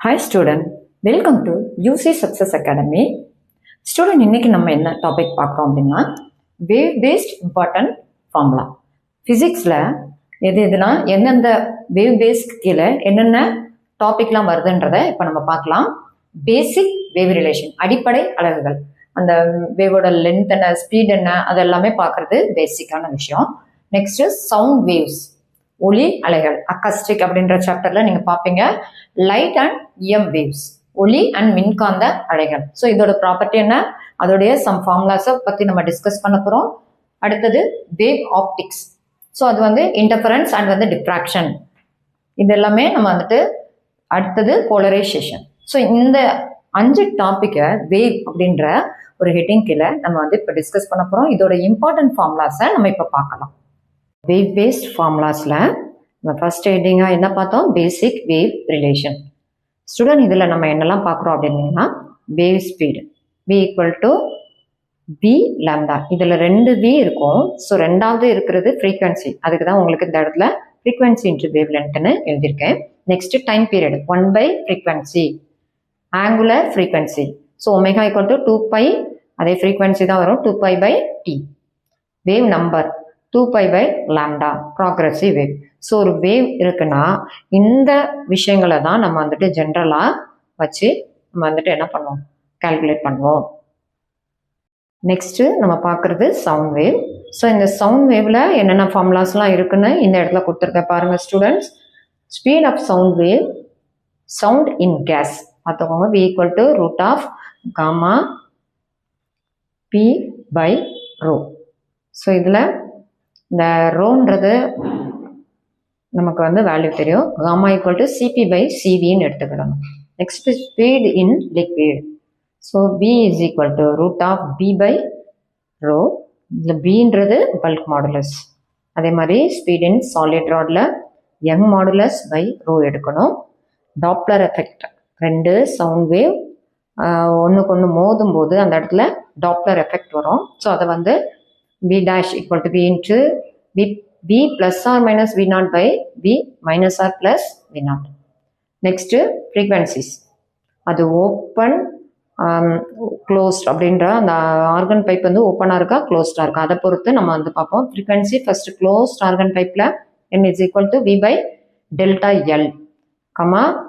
Hi student, welcome to UC Success Academy. Student, இன்னைக்கு நம்ம என்ன டாபிக் பார்க்குறோம் அப்படின்னா wave based important formula. Physicsல எதுனா எந்தெந்த wave based கீழே என்னென்ன டாபிக்லாம் வருதுன்றதை இப்போ நம்ம பார்க்கலாம். பேசிக் வேவ் ரிலேஷன், அடிப்படை அலகுகள், அந்த வேவோட லென்த் என்ன, ஸ்பீட் என்ன, அதெல்லாமே பார்க்கறது பேசிக்கான விஷயம். நெக்ஸ்ட் சவுண்ட் வேவ்ஸ், ஒலி அலைகள், அக்கஸ்டிக் அப்படின்ற சாப்டர்ல நீங்க பார்ப்பீங்க. லைட் அண்ட் எம் வேவ்ஸ், ஒலி அண்ட் மின்காந்த அலைகள். ஸோ இதோட ப்ராப்பர்ட்டி என்ன, அதோடைய சம் ஃபார்முலாஸை பற்றி நம்ம டிஸ்கஸ் பண்ண போகிறோம். அடுத்தது வேவ் ஆப்டிக்ஸ், ஸோ அது வந்து இன்டர்ஃபரன்ஸ் அண்ட் வந்து டிஃப்ராக்ஷன், இது எல்லாமே நம்ம வந்துட்டு. அடுத்தது போலரைசேஷன். ஸோ இந்த 5 டாப்பிக்கை வேவ் அப்படின்ற ஒரு ஹெட்டிங் கீழே நம்ம வந்து இப்போ டிஸ்கஸ் பண்ண போகிறோம். இதோட இம்பார்ட்டன்ட் ஃபார்முலாஸை நம்ம இப்போ பார்க்கலாம். வேவ் பேஸ்ட் ஃபார்முலாஸில் நம்ம ஃபர்ஸ்ட் ஹெட்டிங்காக என்ன பார்த்தோம், பேசிக் வேவ் ரிலேஷன். ஸ்டூடெண்ட் இதில் நம்ம என்னெல்லாம் பார்க்குறோம் அப்படின்னா, wave speed v equal to v lambda, இதில் 2 v இருக்கும். ஸோ ரெண்டாவது இருக்கிறது ஃப்ரீக்வன்சி, அதுக்கு தான் உங்களுக்கு இந்த இடத்துல ஃப்ரீக்வன்சி இன்ட்டு வேவ் லென்த்னு எழுதியிருக்கேன். Next time period 1 by frequency, angular frequency. So omega equal to 2 pi, அதே ஃப்ரீக்வன்சி தான் வரும், 2 pi by T. Wave number 2 pi by lambda, progressive wave. So ஒரு வேவ் இருக்குன்னா இந்த விஷயங்களை தான் நம்ம வந்துட்டு ஜென்ரலாக வச்சு நம்ம வந்துட்டு என்ன பண்ணுவோம், கால்குலேட் பண்ணுவோம். நெக்ஸ்ட்டு நம்ம பார்க்குறது சவுண்ட் வேவ். ஸோ இந்த சவுண்ட் வேவில் என்னென்ன ஃபார்முலாஸ்லாம் இருக்குன்னு இந்த இடத்துல கொடுத்துருக்க பாருங்கள் students. Speed of sound wave, sound in gas பார்த்துக்கோங்க, v equal to root of gamma P by rho. So இதில் இந்த ரோன்றது நமக்கு வந்து வேல்யூ தெரியும், gamma equal to CP by சிவின்னு எடுத்துக்கிடணும். Next speed in liquid, so v is equal to root of P by rho. இதில் பின்றது பல்க் மாடுலஸ். அதே மாதிரி ஸ்பீட் இன் சாலிட் ராடில் யங் மாடுலஸ் பை ரோ எடுக்கணும். டாப்ளர் எஃபெக்ட், 2 சவுண்ட் வேவ் ஒன்றுக்கு ஒன்று மோதும் போது அந்த இடத்துல டாப்ளர் எஃபெக்ட் வரும். ஸோ அதை வந்து v dash equal to v into v plus or minus v naught by v minus or plus v naught. Next frequencies, அது ஓப்பன் க்ளோஸ்ட் அப்படின்ற அந்த ஆர்கன் பைப் வந்து ஓப்பனாக இருக்கா க்ளோஸ்டாக இருக்கா அதை பொறுத்து நம்ம வந்து பார்ப்போம். ஃப்ரீக்வன்சி ஃபர்ஸ்ட் க்ளோஸ்ட் ஆர்கன் பைப்பில் n is equal to v by delta l,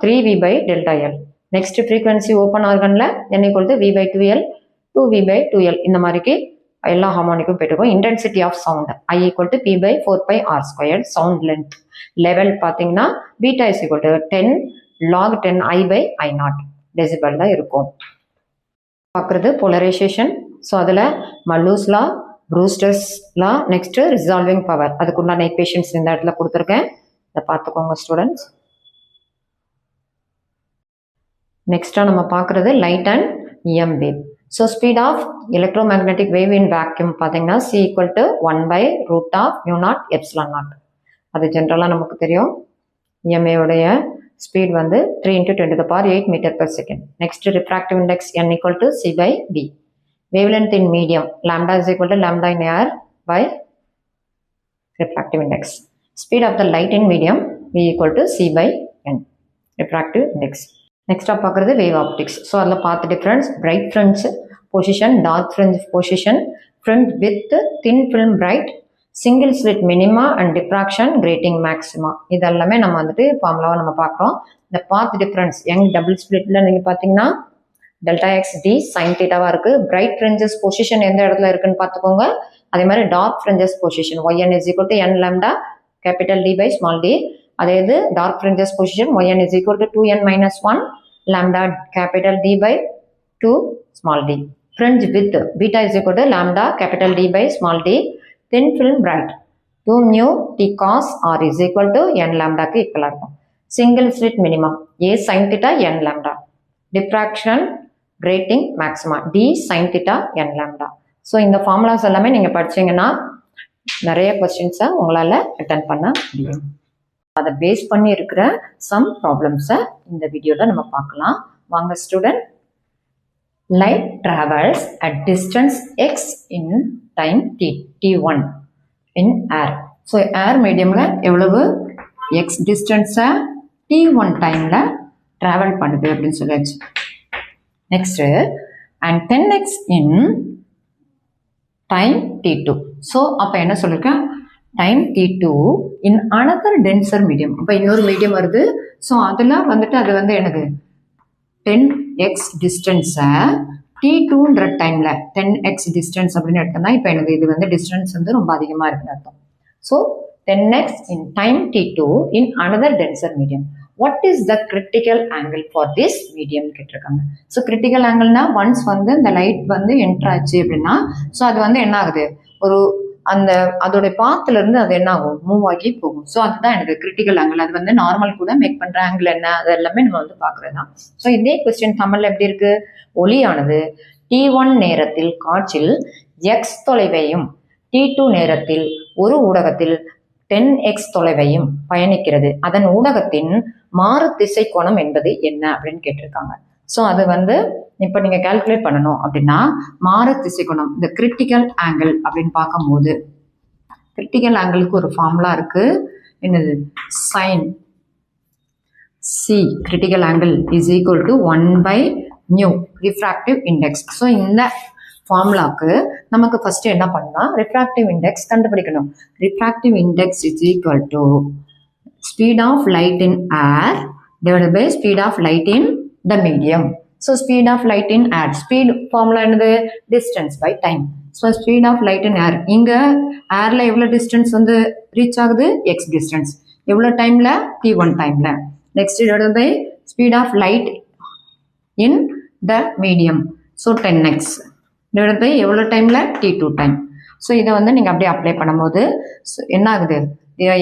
3v by delta l. Next frequency open ஆர்கனில் n equal to v by 2l, 2v by 2l, இந்த மாதிரிக்கு எல்லா ஹார்மோனிக்கும் போயிட்டுருக்கோம். Intensity of sound I equal to P by 4 by R square. Sound length level பார்த்தீங்கன்னா beta is equal to 10 log 10 I by I naught டெசிபலில் இருக்கும். பார்க்குறது polarization. So அதில் Malus law, Brewster's law, next resolving power, அதுக்குண்டான equations இந்த இடத்துல கொடுத்துருக்கேன், இதை பார்த்துக்கோங்க ஸ்டூடெண்ட்ஸ். நெக்ஸ்ட்டாக நம்ம பார்க்குறது light and EM wave. So speed of electromagnetic wave in vacuum பார்த்தீங்கன்னா c equal to 1 by root of mu naught epsilon naught, அது ஜென்ரலாக நமக்கு தெரியும். எம்ஏவுடைய ஸ்பீட் வந்து 3 × 10⁸ metre per second. Next refractive index n equal to c by b. Wave length in medium lambda is equal to lambda in air by refractive index. Speed of the light in medium v equal to c by n, refractive index. நெக்ஸ்ட்டாக பார்க்குறது wave optics. So அதில் பார்த்து difference, bright fringe position, dark fringe position, fringe with thin film bright, single slit minima and diffraction grating maxima, இதெல்லாமே நம்ம வந்துட்டு ஃபார்முலாவை நம்ம பார்க்குறோம். இந்த பாத் டிஃப்ரென்ஸ் யங் டபுள் ஸ்பிளிட்டில் நீங்கள் பார்த்தீங்கன்னா டெல்டா எக்ஸ் டி சைன் தீட்டாவாக இருக்குது. பிரைட் ஃப்ரிஞ்சஸ் பொசிஷன் எந்த இடத்துல இருக்குன்னு பார்த்துக்கோங்க. அதே மாதிரி dark fringes position yn is equal to n lambda capital D by small d. அதே இது dark fringes position yn is equal to 2n minus 1 lambda capital D by 2 small d. Fringe width beta is equal to lambda capital D by small d. Thin film bright 2 mu t cos r is equal to n லாம்டாக்கு ஈக்குவலாக இருக்கும். Single slit minimum a sine theta n lambda. Diffraction grating maxima d sine theta n lambda. So இந்த formulas எல்லாமே நீங்கள் படிச்சீங்கன்னா நிறைய கொஸ்டின்ஸை உங்களால் attend பண்ண முடியும். அதை பேஸ் பண்ணி இருக்கிற சம் ப்ராப்ளம்ஸை இந்த வீடியோவில் நம்ம பார்க்கலாம். வாங்க student. Light travels at distance x in time t1 in air. So air மீடியமில் எவ்வளவு எக்ஸ் டிஸ்டன்ஸை t1 டைமில் ட்ராவல் பண்ணுது அப்படின்னு சொல்லியாச்சு. Next and 10x in time t2. So அப்போ என்ன சொல்லியிருக்கேன், time t2 in another tensor medium. அப்போ இன்னொரு மீடியம் வருது. ஸோ அதில் வந்துட்டு அது வந்து என்னது 10x டிஸ்டன்ஸை t2ன்ற டைமில் 10x டிஸ்டன்ஸ் அப்படின்னு எடுத்தோம்னா இப்போ எனக்கு இது வந்து டிஸ்டன்ஸ் வந்து ரொம்ப அதிகமாக இருக்குன்னு அர்த்தம். So 10x in time t2 in another denser medium. What is the critical angle for this medium கேட்டிருக்காங்க. ஸோ கிரிட்டிக்கல் ஆங்கிள்னா ஒன்ஸ் வந்து இந்த லைட் வந்து என்ட்ரு ஆச்சு அப்படின்னா ஸோ அது வந்து என்ன ஆகுது, ஒரு அந்த அதோடைய பாத்துல இருந்து அது என்ன ஆகும், மூவ் ஆகி போகும். ஸோ அதுதான் எனக்கு கிரிட்டிக்கல் ஆங்கிள். அது வந்து நார்மல் கூட மேக் பண்ற ஆங்கிள் என்ன, அது எல்லாமே நம்ம வந்து பாக்குறது தான். ஸோ இதே கொஸ்டின் தமிழ்ல எப்படி இருக்கு, ஒளியானது t1 நேரத்தில் காற்றில் x தொலைவையும் t2 நேரத்தில் ஒரு ஊடகத்தில் 10x தொலைவையும் பயணிக்கிறது. அதன் ஊடகத்தின் மாறு திசை கோணம் என்பது என்ன அப்படின்னு கேட்டிருக்காங்க. ஸோ அது வந்து இப்போ நீங்கள் கால்குலேட் பண்ணணும் அப்படின்னா மாறு திசை கோணம், இந்த கிரிட்டிக்கல் ஆங்கிள் அப்படின்னு பார்க்கும்போது கிரிட்டிக்கல் ஆங்கிளுக்கு ஒரு ஃபார்முலா இருக்கு. என்னது, sine C critical angle is equal to 1/μ refractive index. So இந்த ஃபார்முலாவுக்கு நமக்கு ஃபர்ஸ்ட் என்ன பண்ணலாம், ரிஃப்ராக்டிவ் இண்டெக்ஸ் கண்டுபிடிக்கணும். Refractive index is equal to speed of light in air divided by speed of light in the medium. So speed of light in air, speed formula என்னது, distance by time. So speed of light in air, இங்கே ஏரில் எவ்வளோ distance வந்து reach ஆகுது, X distance, எவ்வளோ டைமில், t1 டைமில். Next divided by speed of light in the medium, so 10x divide by எவ்வளோ டைமில், t2 டைம். ஸோ இதை வந்து நீங்கள் அப்படியே அப்ளை பண்ணும்போது என்ன ஆகுது,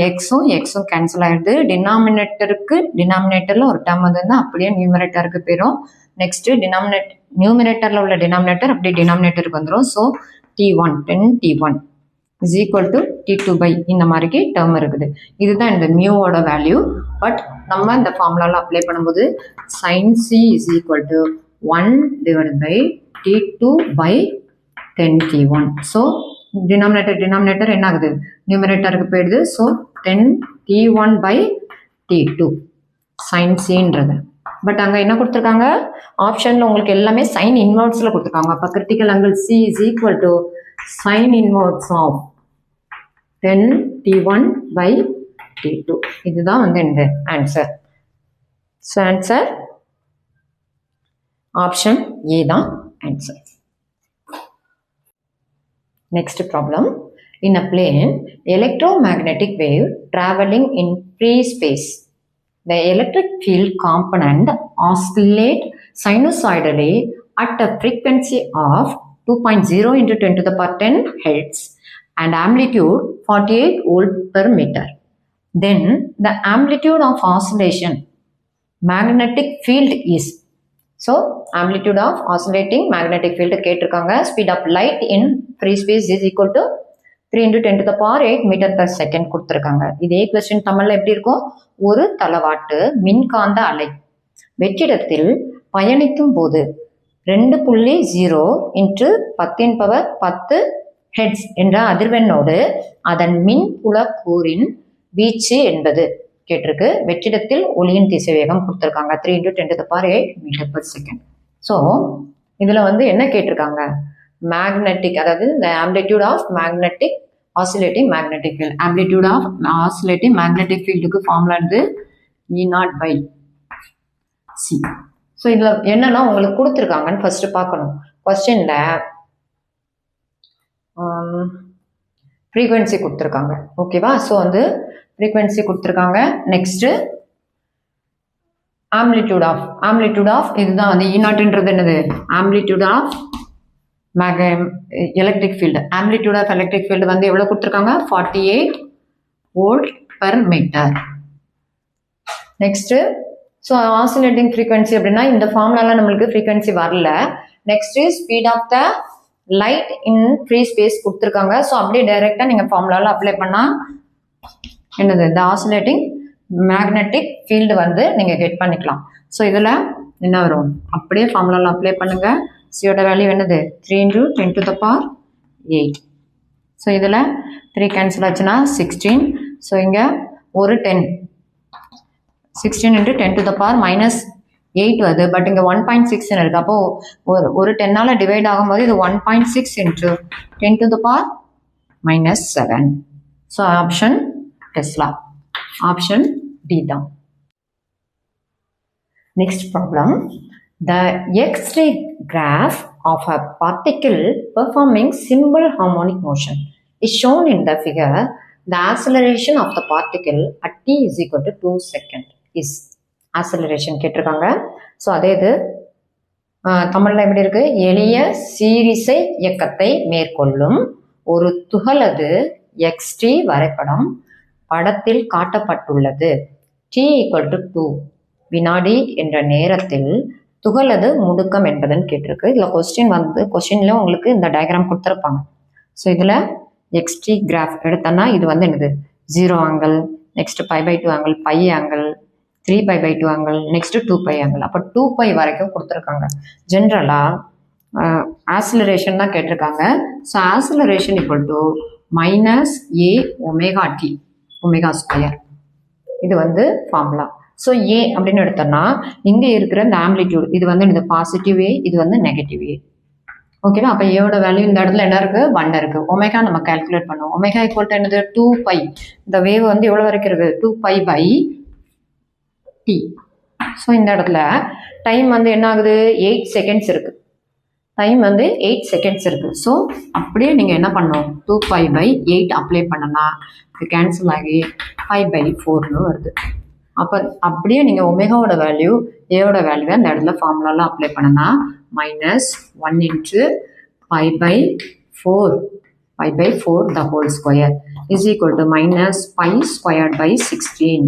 எக்ஸும் கேன்சல் ஆகிடுது. டினாமினேட்டரில் ஒரு டேர்ம் வந்ததுன்னா அப்படியே நியூமரேட்டருக்கு போயிடும். நெக்ஸ்ட்டு நியூமரேட்டரில் உள்ள டினாமினேட்டர் அப்படியே டினாமினேட்டருக்கு வந்துடும். So t1 10t1 is equal to t2 இந்த மாதிரிக்கு டேர்ம் இருக்குது. இதுதான் இந்த மியூவோட வேல்யூ. பட் நம்ம இந்த ஃபார்முலாவில் அப்ளை பண்ணும்போது sin c is equal to 1 divide by t2 by 10t1. So denominator என்ன ஆகுது, நியூமரேட்டருக்கு போயிடுது. So 10t1 by t2 sin c-ன்றது. பட் அங்கே என்ன கொடுத்துருக்காங்க, ஆப்ஷனில் உங்களுக்கு எல்லாமே சைன் இன்வர்ஸில் கொடுத்துருக்காங்க. அப்போ critical angle c is equal to sine inverse of 10t1 by t2. இதுதான் வந்து இந்த answer. So answer option A தான் answer. Next problem. In a plane, electromagnetic wave traveling in free space. The electric field component oscillate sinusoidally at a frequency of 2.0 into 10 to the power 10 Hz and amplitude 48 volt per meter. Then the amplitude of oscillation magnetic field is. So amplitude of oscillating magnetic field கேட்டிருக்காங்க. Speed of light in free space is equal to 3 into 10 to the power 8 meter per second கொடுத்துருக்காங்க. இதே question தமிழ்ல எப்படி இருக்கும், ஒரு தளவாட்டு மின்காந்த அலை வெற்றிடத்தில் பயணிக்கும் போது 2.0 into 10⁻10 ஹெர்ட்ஸ் என்ற அதிர்வெண்ணோடு அதன் மின் புலக்கூறின் வீச்சு என்பது கேட்டிருக்கு. வெற்றிடத்தில் ஒளியின் திசைவேகம் கொடுத்துருக்காங்க 3 into 10 to the power 8 meter per second. So இதில் வந்து என்ன கேட்டிருக்காங்க, மேக்னெட்டிக், அதாவது the amplitude of magnetic oscillating magnetic field. amplitude of oscillating magnetic fieldக்கு ஃபார்முலா வந்து E0 by C. ஸோ இதில் என்னன்னா உங்களுக்கு கொடுத்துருக்காங்கன்னு ஃபர்ஸ்ட் பார்க்கணும். கொஸ்டின்ல ஃப்ரீக்வன்சி கொடுத்துருக்காங்க, ஓகேவா. ஸோ வந்து ஃப்ரீக்வன்சி கொடுத்துருக்காங்க. நெக்ஸ்ட்டு ஆம்ப்ளிடியூட் ஆஃப் இதுதான் வந்து E0ன்றது என்னது, amplitude of electric field. Amplitude of electric field வந்து எவ்வளோ கொடுத்துருக்காங்க, 48 volt per meter. Next so oscillating frequency அப்படின்னா இந்த ஃபார்முலாலாம் நம்மளுக்கு ஃப்ரீக்வன்சி வரல. Next speed of the light in free space கொடுத்துருக்காங்க. ஸோ அப்படியே டைரெக்டாக நீங்கள் ஃபார்முலாவில் அப்ளை பண்ணால் என்னது, இந்த ஆசிலேட்டிங் மேக்னெட்டிக் ஃபீல்டு வந்து நீங்கள் கெட் பண்ணிக்கலாம். ஸோ இதில் என்ன வரும், அப்படியே ஃபார்முலாவில் அப்ளை பண்ணுங்கள். சியோட வேல்யூ என்னது, 3 into 10 to the power 8. So இதில் 3 கேன்சல் ஆச்சுன்னா 16. ஸோ இங்கே ஒரு 10, 16 into 10 to the power 8 வருது, பட் இங்கே 1.6 இருக்கு. அப்போ ஒரு 10ஆல் டிவைட் ஆகும்போது இது 1.6 into 10 to the power -7. So option tesla, option D தான். Next problem. The X-ray graph of a particle performing simple harmonic motion is shown in the figure. The acceleration of the particle at t is equal to 2 seconds is acceleration கேட்டிருக்காங்க. So அதே இது தமிழில் எப்படி இருக்கு? எளிய சீரிசை இயக்கத்தை மேற்கொள்ளும் ஒரு துகளது xt வரைபடம் படத்தில் காட்டப்பட்டுள்ளது. t equal to 2 வினாடி என்ற நேரத்தில் துகளது முடுக்கம் என்பதுன்னு கேட்டிருக்கு. இதில் கொஸ்டின்ல உங்களுக்கு இந்த டயக்ராம் கொடுத்துருப்பாங்க. ஸோ இதில் எக்ஸ்டி கிராஃப் எடுத்தோன்னா இது வந்து என்னது 0 angle, next π/2 angle, π angle, 3π/2 angle, next 2π angle. அப்போ 2π வரைக்கும் கொடுத்துருக்காங்க. ஜென்ரலாக ஆசிலரேஷன் தான் கேட்டிருக்காங்க. So acceleration equal to -a ωt ω². இது வந்து ஃபார்முலா. ஸோ ஏ அப்படின்னு எடுத்தோம்னா இங்கே இருக்கிற இந்த ஆம்பிளிடியூட் இது வந்து இந்த பாசிட்டிவ் ஏ, இது வந்து நெகட்டிவ் ஏ. ஓகேவா? அப்போ ஏவோட வேல்யூ இந்த இடத்துல என்ன இருக்கு? 1 இருக்கு. ஒமேகா நம்ம கால்குலேட் பண்ணுவோம். ஒமேகா ஈக்குவல் டு என்னது? 2π. இந்த வேவ் வந்து எவ்வளோ வரைக்கும் இருக்கு? 2π/t. ஸோ இந்த இடத்துல டைம் வந்து என்ன ஆகுது? 8 செகண்ட்ஸ் இருக்கு. டைம் வந்து 8 செகண்ட்ஸ் இருக்கு. ஸோ அப்படியே நீங்கள் என்ன பண்ணணும்? 2π/8 அப்ளை பண்ணனா இது கேன்சல் ஆகி 5/4ன்னு வருது. அப்போ அப்படியே நீங்கள் ஒமேகாவோட வேல்யூ ஏவோட வேல்யூவை அந்த இடத்துல ஃபார்முலாலாம் அப்ளை பண்ணனா -1 into π/4 the whole square is equal to -π²/16.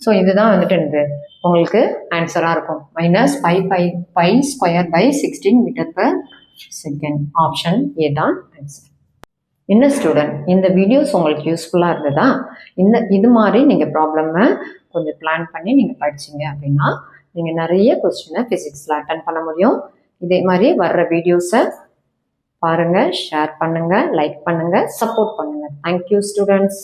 So இதுதான் வந்துட்டு என்னது உங்களுக்கு ஆன்சராக இருக்கும். -π²/16 மீட்டர்/செகண்ட். ஆப்ஷன் ஏ தான் ஆன்சர். என்ன ஸ்டூடெண்ட், இந்த வீடியோஸ் உங்களுக்கு யூஸ்ஃபுல்லாக இருந்ததா? இது மாதிரி நீங்கள் ப்ராப்ளமை கொஞ்சம் பிளான் பண்ணி நீங்கள் படிச்சிங்க அப்படின்னா நீங்கள் நிறைய கொஸ்டினை ஃபிசிக்ஸில் அட்டன் பண்ண முடியும். இதே மாதிரி வர்ற வீடியோஸை பாருங்கள், ஷேர் பண்ணுங்கள், லைக் பண்ணுங்கள், சப்போர்ட் பண்ணுங்கள். Thank you students.